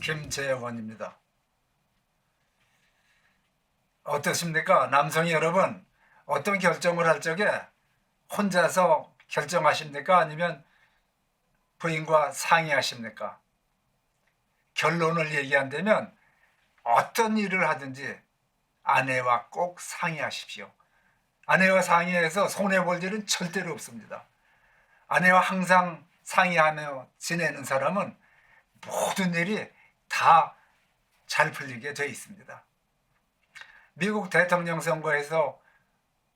김재원입니다. 어떠십니까? 남성 여러분, 어떤 결정을 할 적에 혼자서 결정하십니까? 아니면 부인과 상의하십니까? 결론을 얘기한다면 어떤 일을 하든지 아내와 꼭 상의하십시오. 아내와 상의해서 손해볼 일은 절대로 없습니다. 아내와 항상 상의하며 지내는 사람은 모든 일이 다 잘 풀리게 돼 있습니다. 미국 대통령 선거에서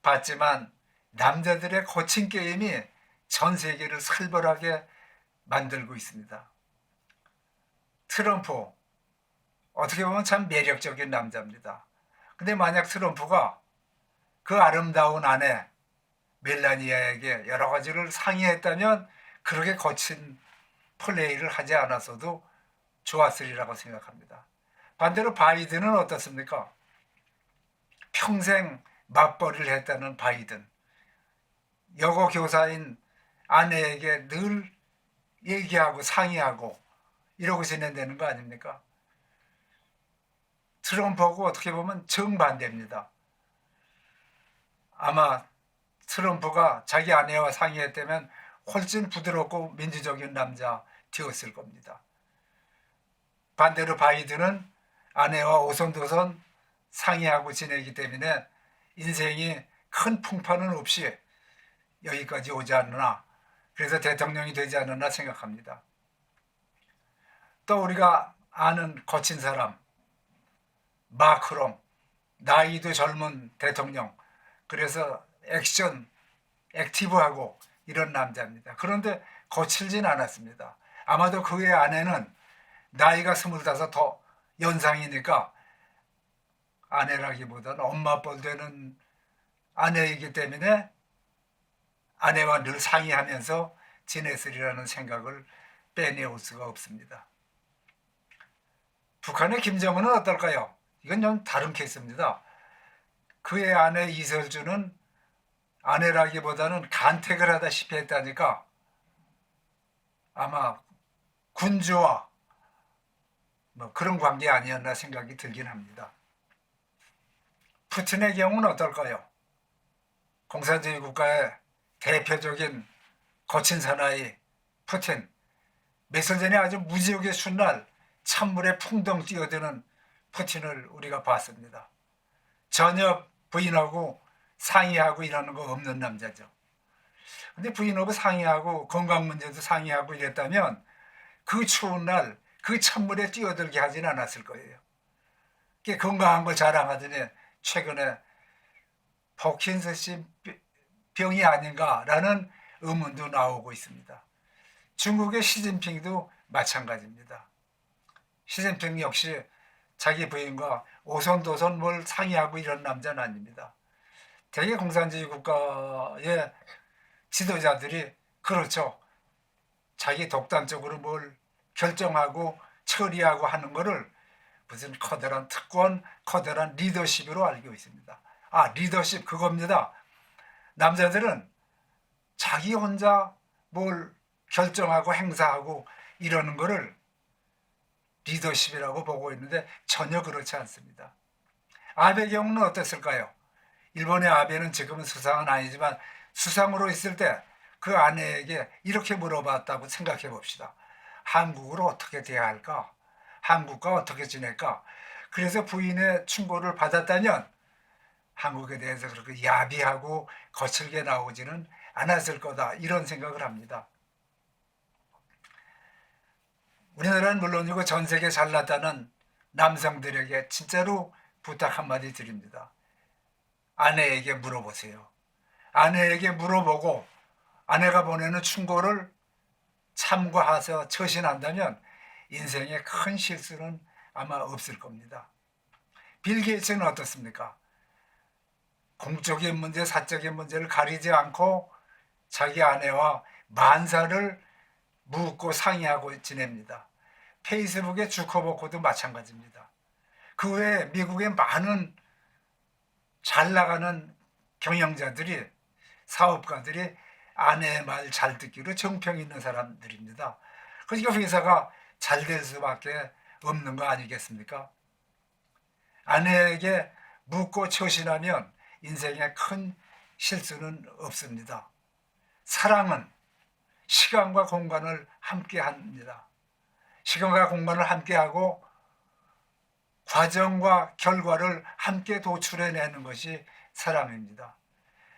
봤지만 남자들의 거친 게임이 전 세계를 살벌하게 만들고 있습니다. 트럼프, 어떻게 보면 참 매력적인 남자입니다. 근데 만약 트럼프가 그 아름다운 아내 멜라니아에게 여러 가지를 상의했다면 그렇게 거친 플레이를 하지 않았어도 좋았으리라고 생각합니다. 반대로 바이든은 어떻습니까? 평생 맞벌이를 했다는 바이든, 여고 교사인 아내에게 늘 얘기하고 상의하고 이러고 지낸다는 거 아닙니까? 트럼프하고 어떻게 보면 정반대입니다. 아마 트럼프가 자기 아내와 상의했다면 훨씬 부드럽고 민주적인 남자 되었을 겁니다. 반대로 바이든은 아내와 오손도손 상의하고 지내기 때문에 인생이 큰 풍파는 없이 여기까지 오지 않느나, 그래서 대통령이 되지 않느나 생각합니다. 또 우리가 아는 거친 사람 마크롱, 나이도 젊은 대통령, 그래서 액티브하고 이런 남자입니다. 그런데 거칠진 않았습니다. 아마도 그의 아내는 나이가 25 더 연상이니까 아내라기보다는 엄마뻘 되는 아내이기 때문에 아내와 늘 상의하면서 지냈으리라는 생각을 빼내올 수가 없습니다. 북한의 김정은은 어떨까요? 이건 좀 다른 케이스입니다. 그의 아내 이설주는 아내라기보다는 간택을 하다시피 했다니까 아마 군주와 그런 관계 아니었나 생각이 들긴 합니다. 푸틴의 경우는 어떨까요? 공산주의 국가의 대표적인 거친 사나이 푸틴, 며칠 전에 아주 무지하게 순날 찬물에 풍덩 뛰어드는 푸틴을 우리가 봤습니다. 전혀 부인하고 상의하고 이러는 거 없는 남자죠. 근데 부인하고 상의하고 건강 문제도 상의하고 이랬다면 그 추운 날 그 찬물에 뛰어들게 하진 않았을 거예요. 건강한 걸 자랑하더니 최근에 퍼킨슨씨 병이 아닌가라는 의문도 나오고 있습니다. 중국의 시진핑도 마찬가지입니다. 시진핑 역시 자기 부인과 오손도손 뭘 상의하고 이런 남자는 아닙니다. 대개 공산주의 국가의 지도자들이 그렇죠. 자기 독단적으로 뭘 결정하고 처리하고 하는 거를 무슨 커다란 특권, 커다란 리더십으로 알고 있습니다. 리더십 그겁니다. 남자들은 자기 혼자 뭘 결정하고 행사하고 이러는 거를 리더십이라고 보고 있는데 전혀 그렇지 않습니다. 아베 경우는 어땠을까요? 일본의 아베는 지금은 수상은 아니지만 수상으로 있을 때 그 아내에게 이렇게 물어봤다고 생각해 봅시다. 한국으로 어떻게 대할까? 한국과 어떻게 지낼까? 그래서 부인의 충고를 받았다면 한국에 대해서 그렇게 야비하고 거칠게 나오지는 않았을 거다, 이런 생각을 합니다. 우리나라는 물론이고 전 세계 잘났다는 남성들에게 진짜로 부탁 한마디 드립니다. 아내에게 물어보세요. 아내에게 물어보고 아내가 보내는 충고를 참고해서 처신한다면 인생에 큰 실수는 아마 없을 겁니다. 빌 게이츠는 어떻습니까? 공적인 문제, 사적인 문제를 가리지 않고 자기 아내와 만사를 묻고 상의하고 지냅니다. 페이스북의 주커버코도 마찬가지입니다. 그 외에 미국의 많은 잘 나가는 경영자들이, 사업가들이 아내의 말 잘 듣기로 정평 있는 사람들입니다. 그러니까 회사가 잘 될 수밖에 없는 거 아니겠습니까? 아내에게 묻고 처신하면 인생에 큰 실수는 없습니다. 사랑은 시간과 공간을 함께 합니다. 시간과 공간을 함께 하고 과정과 결과를 함께 도출해내는 것이 사랑입니다.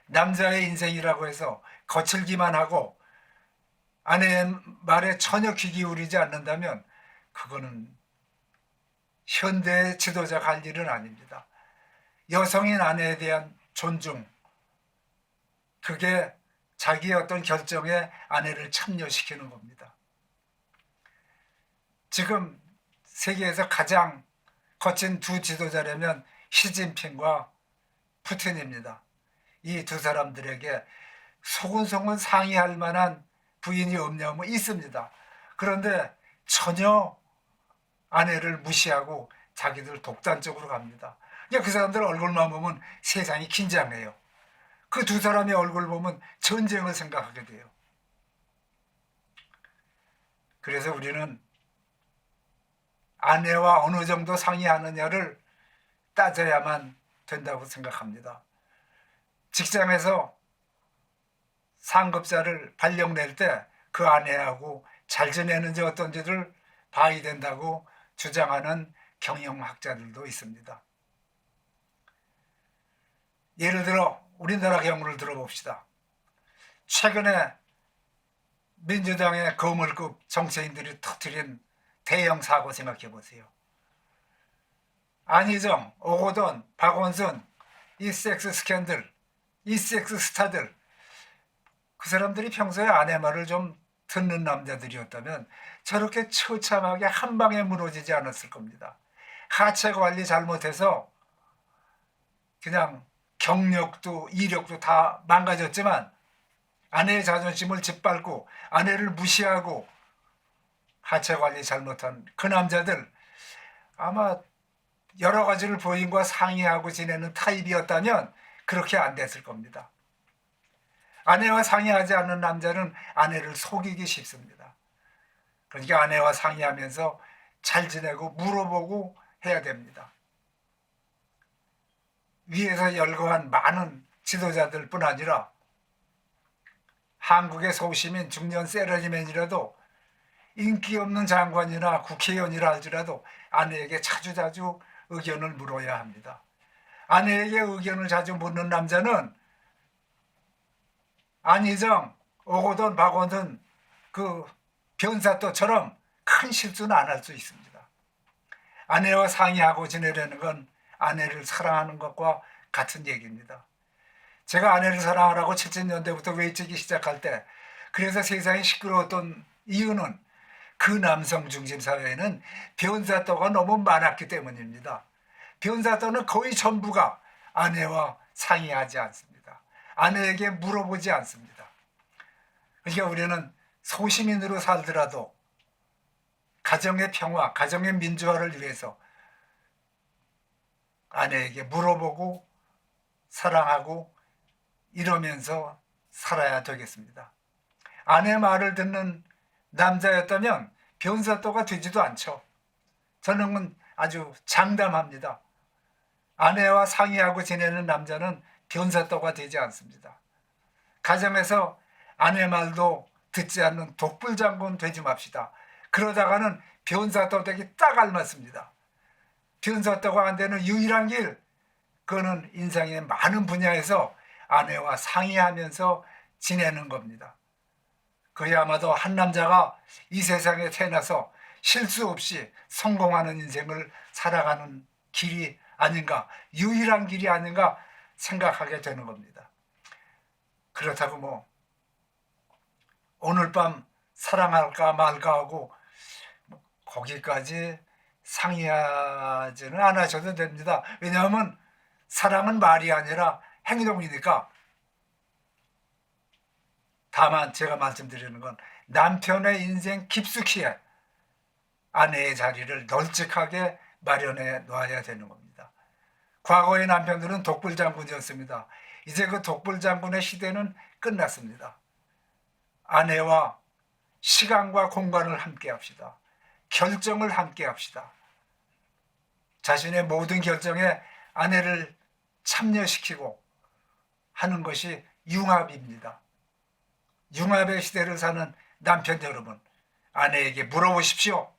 남자의 인생이라고 해서 거칠기만 하고 아내의 말에 전혀 귀 기울이지 않는다면 그거는 현대의 지도자가 할 일은 아닙니다. 여성인 아내에 대한 존중, 그게 자기의 어떤 결정에 아내를 참여시키는 겁니다. 지금 세계에서 가장 거친 두 지도자라면 시진핑과 푸틴입니다. 이 두 사람들에게 소근소근 상의할 만한 부인이 없냐면 있습니다. 그런데 전혀 아내를 무시하고 자기들 독단적으로 갑니다. 그 사람들 얼굴만 보면 세상이 긴장해요. 그 두 사람의 얼굴 보면 전쟁을 생각하게 돼요. 그래서 우리는 아내와 어느 정도 상의하느냐를 따져야만 된다고 생각합니다. 직장에서 상급자를 발령낼 때 그 아내하고 잘 지내는지 어떤지를 봐야 된다고 주장하는 경영학자들도 있습니다. 예를 들어 우리나라 경우를 들어봅시다. 최근에 민주당의 거물급 정치인들이 터뜨린 대형 사고 생각해 보세요. 안희정, 오거돈, 박원순, 이 섹스 스캔들, 이 섹스 스타들, 그 사람들이 평소에 아내 말을 좀 듣는 남자들이었다면 저렇게 처참하게 한 방에 무너지지 않았을 겁니다. 하체 관리 잘못해서 그냥 경력도 이력도 다 망가졌지만 아내의 자존심을 짓밟고 아내를 무시하고 하체 관리 잘못한 그 남자들, 아마 여러 가지를 부인과 상의하고 지내는 타입이었다면 그렇게 안 됐을 겁니다. 아내와 상의하지 않는 남자는 아내를 속이기 쉽습니다. 그러니까 아내와 상의하면서 잘 지내고 물어보고 해야 됩니다. 위에서 열거한 많은 지도자들 뿐 아니라 한국의 소시민 중년 세러리맨이라도 인기 없는 장관이나 국회의원이라 할지라도 아내에게 자주자주 의견을 물어야 합니다. 아내에게 의견을 자주 묻는 남자는 안희정, 오거돈, 박원순 그 변사또처럼 큰 실수는 안 할 수 있습니다. 아내와 상의하고 지내려는 건 아내를 사랑하는 것과 같은 얘기입니다. 제가 아내를 사랑하라고 70년대부터 외치기 시작할 때 그래서 세상이 시끄러웠던 이유는 그 남성 중심 사회에는 변사또가 너무 많았기 때문입니다. 변사또는 거의 전부가 아내와 상의하지 않습니다. 아내에게 물어보지 않습니다. 그러니까 우리는 소시민으로 살더라도 가정의 평화, 가정의 민주화를 위해서 아내에게 물어보고 사랑하고 이러면서 살아야 되겠습니다. 아내 말을 듣는 남자였다면 변사또가 되지도 않죠. 저는 아주 장담합니다. 아내와 상의하고 지내는 남자는 변사또가 되지 않습니다. 가정에서 아내 말도 듣지 않는 독불장군 되지 맙시다. 그러다가는 변사또 되기 딱 알맞습니다. 변사또가 안 되는 유일한 길, 그거는 인생의 많은 분야에서 아내와 상의하면서 지내는 겁니다. 그야 아마도 한 남자가 이 세상에 태어나서 실수 없이 성공하는 인생을 살아가는 길이 아닌가, 유일한 길이 아닌가 생각하게 되는 겁니다. 그렇다고 오늘 밤 사랑할까 말까 하고 거기까지 상의하지는 않으셔도 됩니다. 왜냐하면 사랑은 말이 아니라 행동이니까. 다만 제가 말씀드리는 건 남편의 인생 깊숙이에 아내의 자리를 널찍하게 마련해 놔야 되는 겁니다. 과거의 남편들은 독불장군이었습니다. 이제 그 독불장군의 시대는 끝났습니다. 아내와 시간과 공간을 함께 합시다. 결정을 함께 합시다. 자신의 모든 결정에 아내를 참여시키고 하는 것이 융합입니다. 융합의 시대를 사는 남편 여러분, 아내에게 물어보십시오.